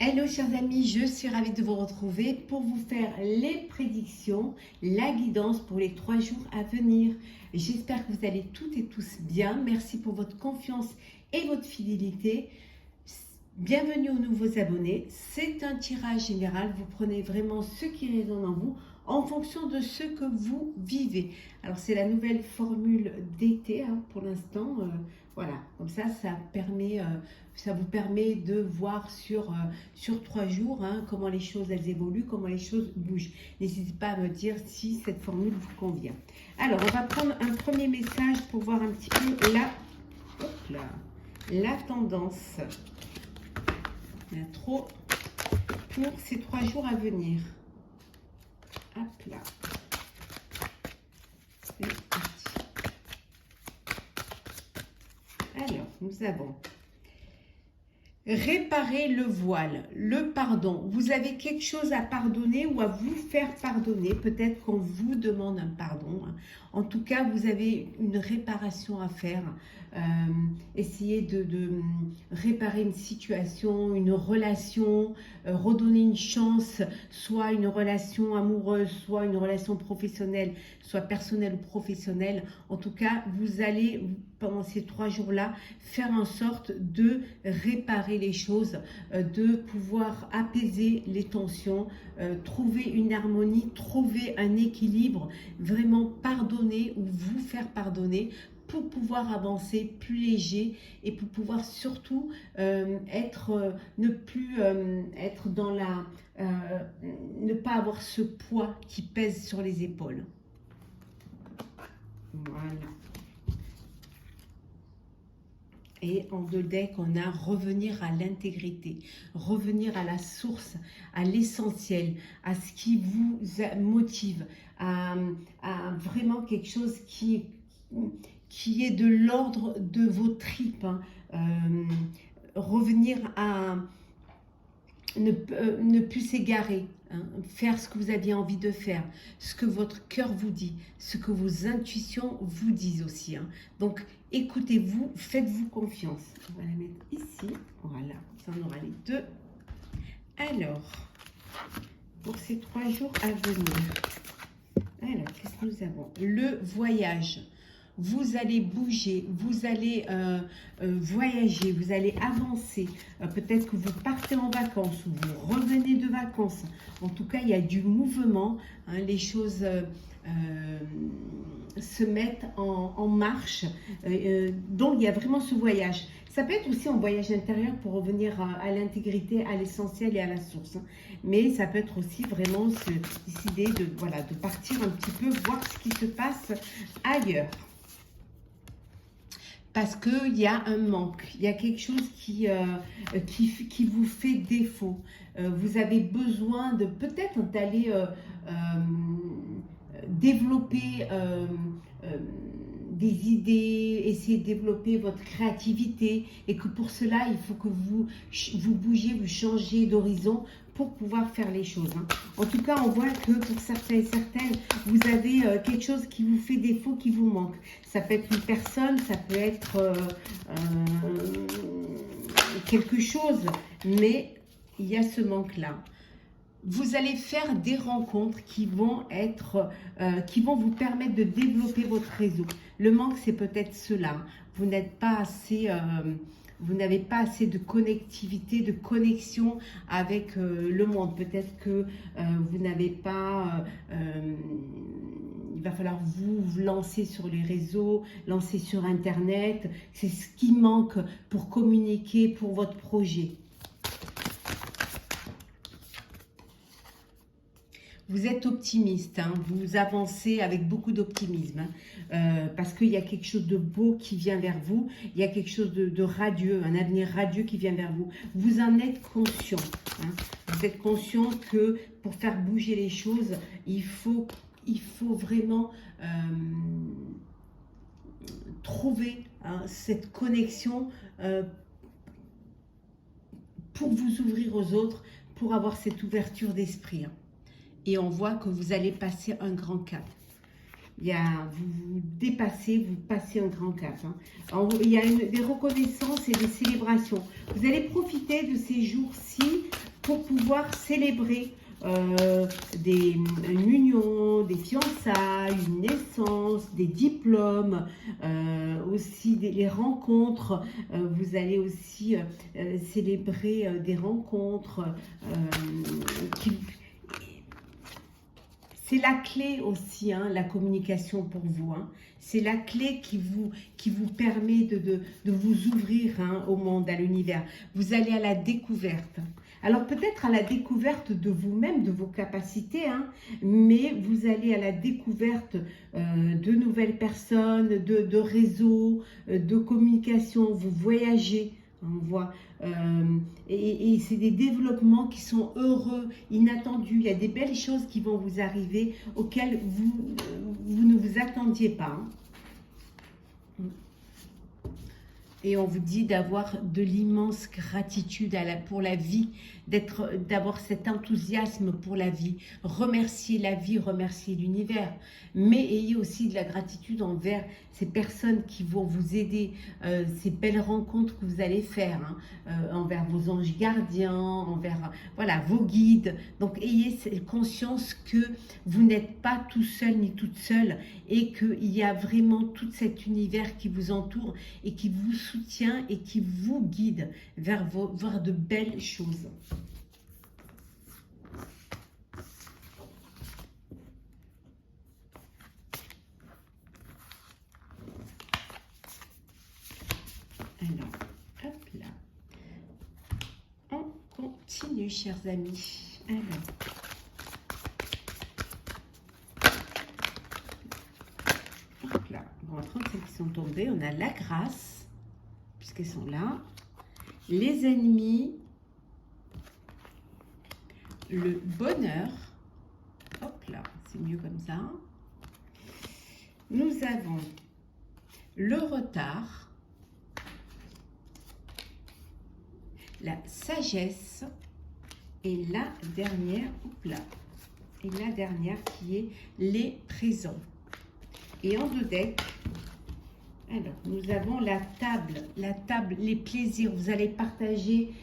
Hello chers amis, je suis ravie de vous retrouver pour vous faire les prédictions, la guidance pour les 3 jours à venir. J'espère que vous allez toutes et tous bien. Merci pour votre confiance et votre fidélité. Bienvenue aux nouveaux abonnés. C'est un tirage général. Vous prenez vraiment ce qui résonne en vous en fonction de ce que vous vivez. Alors c'est la nouvelle formule d'été pour l'instant. Voilà, comme ça vous permet de voir sur 3 jours comment les choses elles évoluent, comment les choses bougent. N'hésitez pas à me dire si cette formule vous convient. Alors on va prendre un premier message pour voir un petit peu la tendance. Il y en a trop pour ces 3 jours à venir. Hop là. C'est parti. Alors, nous avons réparer le voile, le pardon. Vous avez quelque chose à pardonner ou à vous faire pardonner. Peut-être qu'on vous demande un pardon. En tout cas, vous avez une réparation à faire. Essayez de réparer une situation, une relation, redonner une chance, soit une relation amoureuse, soit une relation professionnelle, soit personnelle ou professionnelle. En tout cas, vous allez, pendant ces 3 jours-là, faire en sorte de réparer les choses, de pouvoir apaiser les tensions, trouver une harmonie, trouver un équilibre, vraiment pardonner ou vous faire pardonner pour pouvoir avancer plus léger et pour pouvoir surtout ne plus être dans ne pas avoir ce poids qui pèse sur les épaules. Voilà. Et en 2 decks, on a revenir à l'intégrité, revenir à la source, à l'essentiel, à ce qui vous motive, à vraiment quelque chose qui est de l'ordre de vos tripes. Revenir à ne plus s'égarer, faire ce que vous aviez envie de faire, ce que votre cœur vous dit, ce que vos intuitions vous disent aussi. Donc, écoutez-vous, faites-vous confiance. On va la mettre ici. Voilà, ça on aura les 2. Alors, pour ces 3 jours à venir, alors, qu'est-ce que nous avons? Le voyage. Vous allez bouger, vous allez voyager, vous allez avancer. Peut-être que vous partez en vacances ou vous revenez de vacances. En tout cas, il y a du mouvement. Les choses se mettent en marche. Donc, il y a vraiment ce voyage. Ça peut être aussi un voyage intérieur pour revenir à l'intégrité, à l'essentiel et à la source. Mais ça peut être aussi vraiment se décider de partir un petit peu, voir ce qui se passe ailleurs. Parce qu'il y a un manque, il y a quelque chose qui vous fait défaut. Vous avez besoin de peut-être d'aller développer des idées, essayer de développer votre créativité et que pour cela, il faut que vous bougiez, vous changez d'horizon pour pouvoir faire les choses. En tout cas, on voit que pour certains et certaines, vous avez quelque chose qui vous fait défaut, qui vous manque. Ça peut être une personne, ça peut être quelque chose, mais il y a ce manque-là. Vous allez faire des rencontres qui vont vous permettre de développer votre réseau. Le manque, c'est peut-être cela. Vous n'êtes pas assez... vous n'avez pas assez de connectivité, de connexion avec le monde. Peut-être que vous n'avez pas... il va falloir vous lancer sur les réseaux, lancer sur Internet. C'est ce qui manque pour communiquer pour votre projet. Vous êtes optimiste, vous avancez avec beaucoup d'optimisme, parce qu'il y a quelque chose de beau qui vient vers vous, il y a quelque chose de radieux, un avenir radieux qui vient vers vous. Vous en êtes conscient, vous êtes conscient que pour faire bouger les choses, il faut vraiment trouver cette connexion pour vous ouvrir aux autres, pour avoir cette ouverture d'esprit. Et on voit que vous allez passer un grand cap. Vous dépassez, vous passez un grand cap. Il y a des reconnaissances et des célébrations. Vous allez profiter de ces jours-ci pour pouvoir célébrer une union, des fiançailles, une naissance, des diplômes, aussi les rencontres. Vous allez aussi célébrer des rencontres qui... C'est la clé aussi, hein, la communication pour vous. Hein. C'est la clé qui vous permet de vous ouvrir, hein, au monde, à l'univers. Vous allez à la découverte. Alors peut-être à la découverte de vous-même, de vos capacités, hein, mais vous allez à la découverte de nouvelles personnes, de réseaux, de communication. Vous voyagez. On voit, et c'est des développements qui sont heureux, inattendus. Il y a des belles choses qui vont vous arriver auxquelles vous ne vous attendiez pas. Hein. Et on vous dit d'avoir de l'immense gratitude pour la vie, d'avoir cet enthousiasme pour la vie. Remercier la vie, remercier l'univers. Mais ayez aussi de la gratitude envers ces personnes qui vont vous aider, ces belles rencontres que vous allez faire, hein, envers vos anges gardiens, envers voilà, vos guides. Donc ayez conscience que vous n'êtes pas tout seul ni toute seule et qu'il y a vraiment tout cet univers qui vous entoure et qui vous soutient et qui vous guide vers de belles choses. Alors, hop là. On continue, chers amis. Alors. Hop là. On va prendre celles qui sont tombées. On a la grâce, puisqu'elles sont là. Les ennemis. Le bonheur. Hop là, c'est mieux comme ça. Nous avons le retard. La sagesse et la dernière, et la dernière qui est les présents. Et en deux decks, alors nous avons la table, les plaisirs. Vous allez partager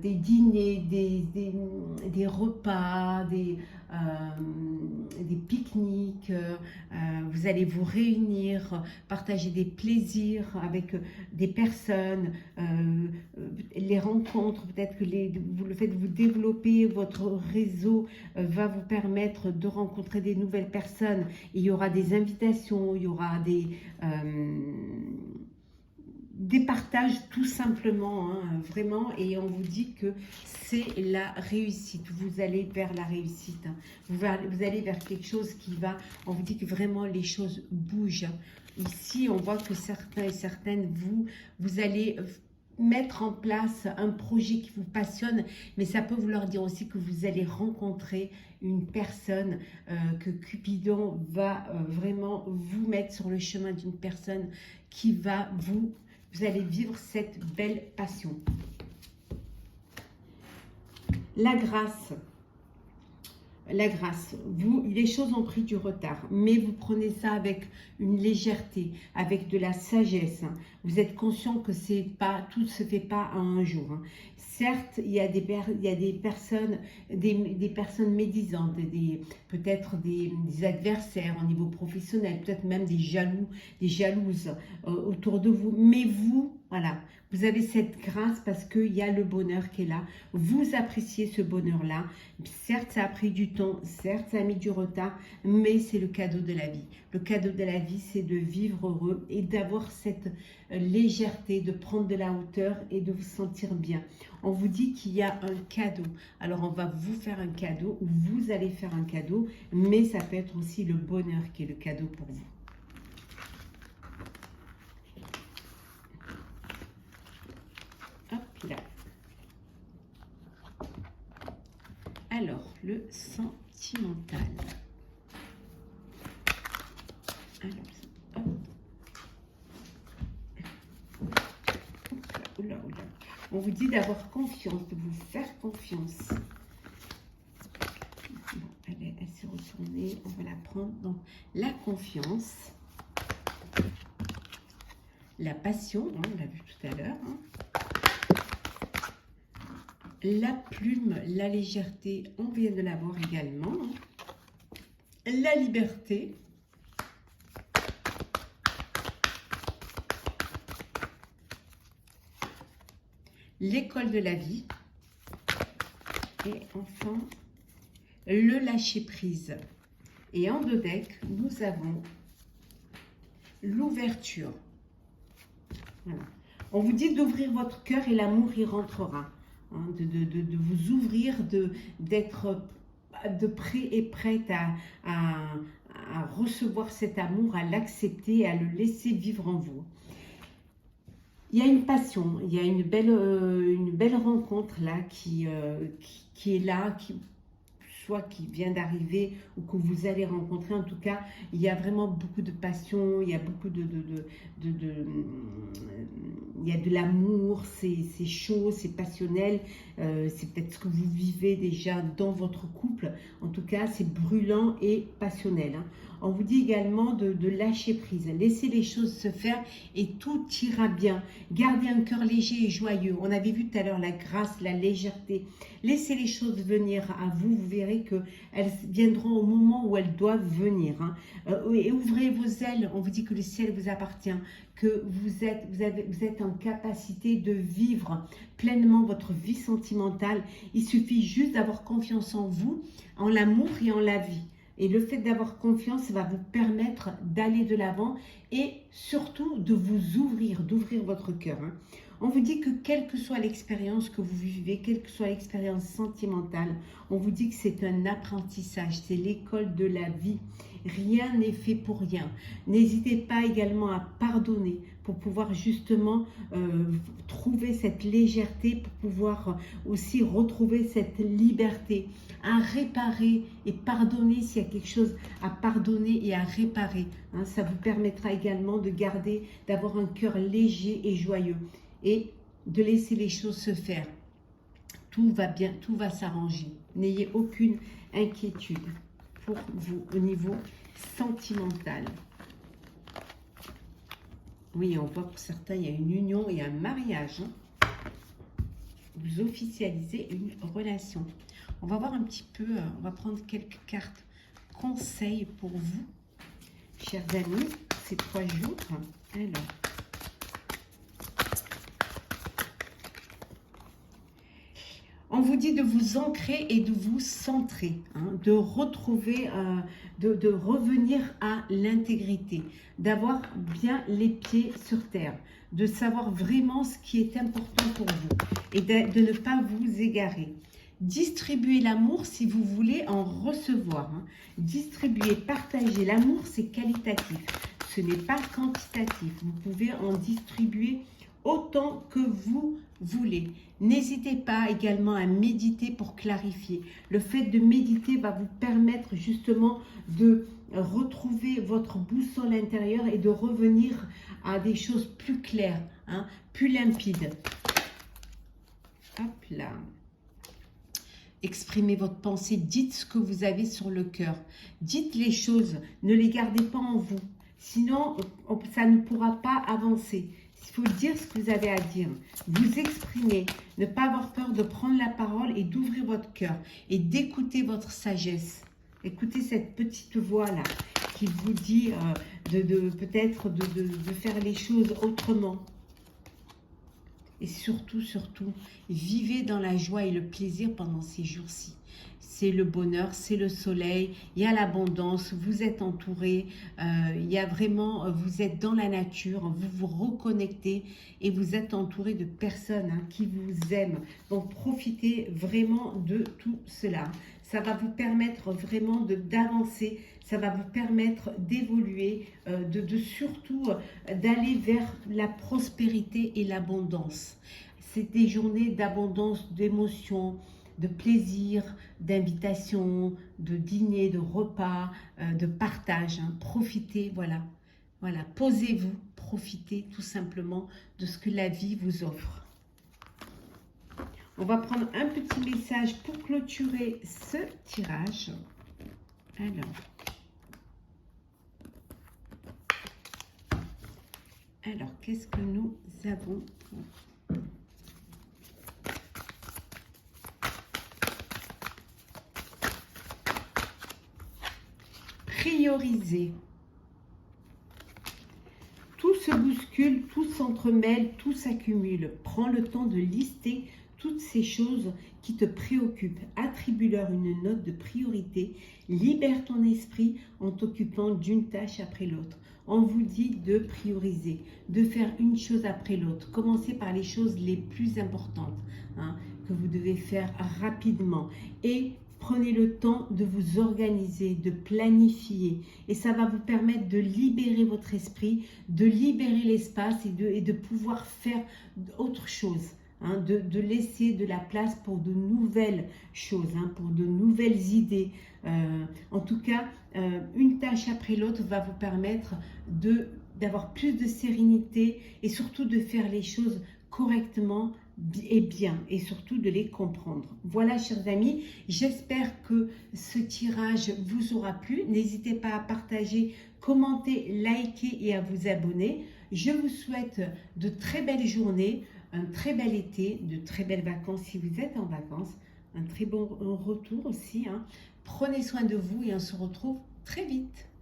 des dîners, des repas, des pique-niques, vous allez vous réunir, partager des plaisirs avec des personnes, les rencontres, peut-être que le fait de vous développer, votre réseau va vous permettre de rencontrer des nouvelles personnes. Il y aura des invitations, il y aura des partages tout simplement, hein, vraiment, et on vous dit que c'est la réussite. Vous allez vers la réussite, hein. Vous allez vers quelque chose qui va, on vous dit que vraiment les choses bougent. Ici, on voit que certains et certaines, vous allez mettre en place un projet qui vous passionne, mais ça peut vouloir dire aussi que vous allez rencontrer une personne, que Cupidon va vraiment vous mettre sur le chemin d'une personne qui va vous allez vivre cette belle passion. La grâce. La grâce. Les choses ont pris du retard, mais vous prenez ça avec une légèreté, avec de la sagesse. Vous êtes conscient que tout ne se fait pas en un jour. Certes, il y a des personnes médisantes, peut-être des adversaires au niveau professionnel, peut-être même des jalouses autour de vous. Mais vous, voilà, vous avez cette grâce parce qu'il y a le bonheur qui est là. Vous appréciez ce bonheur-là. Certes, ça a pris du temps, certes, ça a mis du retard, mais c'est le cadeau de la vie. Le cadeau de la vie, c'est de vivre heureux et d'avoir cette légèreté, de prendre de la hauteur et de vous sentir bien. On vous dit qu'il y a un cadeau. Alors, on va vous faire un cadeau ou vous allez faire un cadeau, mais ça peut être aussi le bonheur qui est le cadeau pour vous. Hop là. Alors, le sentimental. Alors, hop. Oula, oula. On vous dit d'avoir confiance, de vous faire confiance. Bon, elle s'est retournée. On va la prendre. Donc, la confiance. La passion, hein, on l'a vu tout à l'heure. Hein. la plume, la légèreté, on vient de l'avoir également. La liberté. L'école de la vie. Et enfin, le lâcher-prise. Et en deux decks, nous avons l'ouverture. Voilà. On vous dit d'ouvrir votre cœur et l'amour y rentrera. Hein, de vous ouvrir, d'être de prêt et prête à recevoir cet amour, à l'accepter, à le laisser vivre en vous. Il y a une passion, il y a une belle rencontre là qui est là, soit qui vient d'arriver ou que vous allez rencontrer. En tout cas, il y a vraiment beaucoup de passion, il y a beaucoup il y a de l'amour, c'est chaud, c'est passionnel, c'est peut-être ce que vous vivez déjà dans votre couple. En tout cas, c'est brûlant et passionnel. Hein. On vous dit également de lâcher prise, laisser les choses se faire et tout ira bien. Gardez un cœur léger et joyeux. On avait vu tout à l'heure la grâce, la légèreté. Laissez les choses venir à vous, vous verrez qu'elles viendront au moment où elles doivent venir. Hein. Et ouvrez vos ailes, on vous dit que le ciel vous appartient, que vous êtes en capacité de vivre pleinement votre vie sentimentale. Il suffit juste d'avoir confiance en vous, en l'amour et en la vie. Et le fait d'avoir confiance va vous permettre d'aller de l'avant et surtout de vous ouvrir, d'ouvrir votre cœur. Hein. On vous dit que quelle que soit l'expérience que vous vivez, quelle que soit l'expérience sentimentale, on vous dit que c'est un apprentissage, c'est l'école de la vie. Rien n'est fait pour rien. N'hésitez pas également à pardonner pour pouvoir justement trouver cette légèreté, pour pouvoir aussi retrouver cette liberté, à réparer et pardonner s'il y a quelque chose à pardonner et à réparer. Hein, ça vous permettra également de garder, d'avoir un cœur léger et joyeux et de laisser les choses se faire. Tout va bien, tout va s'arranger. N'ayez aucune inquiétude pour vous au niveau sentimental. Oui, on voit pour certains, il y a une union et un mariage. Hein. Vous officialisez une relation. On va voir un petit peu, on va prendre quelques cartes conseils pour vous, chers amis, ces 3 jours. Alors, on vous dit de vous ancrer et de vous centrer, hein, de retrouver, de revenir à l'intégrité, d'avoir bien les pieds sur terre, de savoir vraiment ce qui est important pour vous et de ne pas vous égarer. Distribuez l'amour si vous voulez en recevoir. Hein. Distribuer, partager. L'amour, c'est qualitatif. Ce n'est pas quantitatif. Vous pouvez en distribuer autant que vous voulez. N'hésitez pas également à méditer pour clarifier. Le fait de méditer va vous permettre justement de retrouver votre boussole intérieure et de revenir à des choses plus claires, hein, plus limpides. Hop là. Exprimez votre pensée, dites ce que vous avez sur le cœur. Dites les choses, ne les gardez pas en vous. Sinon, ça ne pourra pas avancer. Il faut dire ce que vous avez à dire. Vous exprimer, ne pas avoir peur de prendre la parole et d'ouvrir votre cœur et d'écouter votre sagesse. Écoutez cette petite voix-là qui vous dit peut-être de faire les choses autrement. Et surtout, vivez dans la joie et le plaisir pendant ces jours-ci. C'est le bonheur, c'est le soleil, il y a l'abondance, vous êtes entouré, il y a vraiment, vous êtes dans la nature, vous vous reconnectez et vous êtes entouré de personnes qui vous aiment. Donc profitez vraiment de tout cela. Ça va vous permettre vraiment d'avancer, ça va vous permettre d'évoluer, surtout d'aller vers la prospérité et l'abondance. C'est des journées d'abondance, d'émotions, de plaisir, d'invitation, de dîner, de repas, de partage. Hein. Profitez, voilà. Voilà, posez-vous, profitez tout simplement de ce que la vie vous offre. On va prendre un petit message pour clôturer ce tirage. Alors qu'est-ce que nous avons pour prioriser. Tout se bouscule, tout s'entremêle, tout s'accumule. Prends le temps de lister toutes ces choses qui te préoccupent. Attribue-leur une note de priorité. Libère ton esprit en t'occupant d'une tâche après l'autre. On vous dit de prioriser, de faire une chose après l'autre. Commencez par les choses les plus importantes que vous devez faire rapidement. Et prenez le temps de vous organiser, de planifier. Et ça va vous permettre de libérer votre esprit, de libérer l'espace et de pouvoir faire autre chose. De laisser de la place pour de nouvelles choses, pour de nouvelles idées. En tout cas, une tâche après l'autre va vous permettre d'avoir plus de sérénité et surtout de faire les choses correctement et bien, et surtout de les comprendre. Voilà, chers amis, j'espère que ce tirage vous aura plu. N'hésitez pas à partager, commenter, liker et à vous abonner. Je vous souhaite de très belles journées, un très bel été, de très belles vacances si vous êtes en vacances, un très bon retour aussi. Prenez soin de vous et on se retrouve très vite.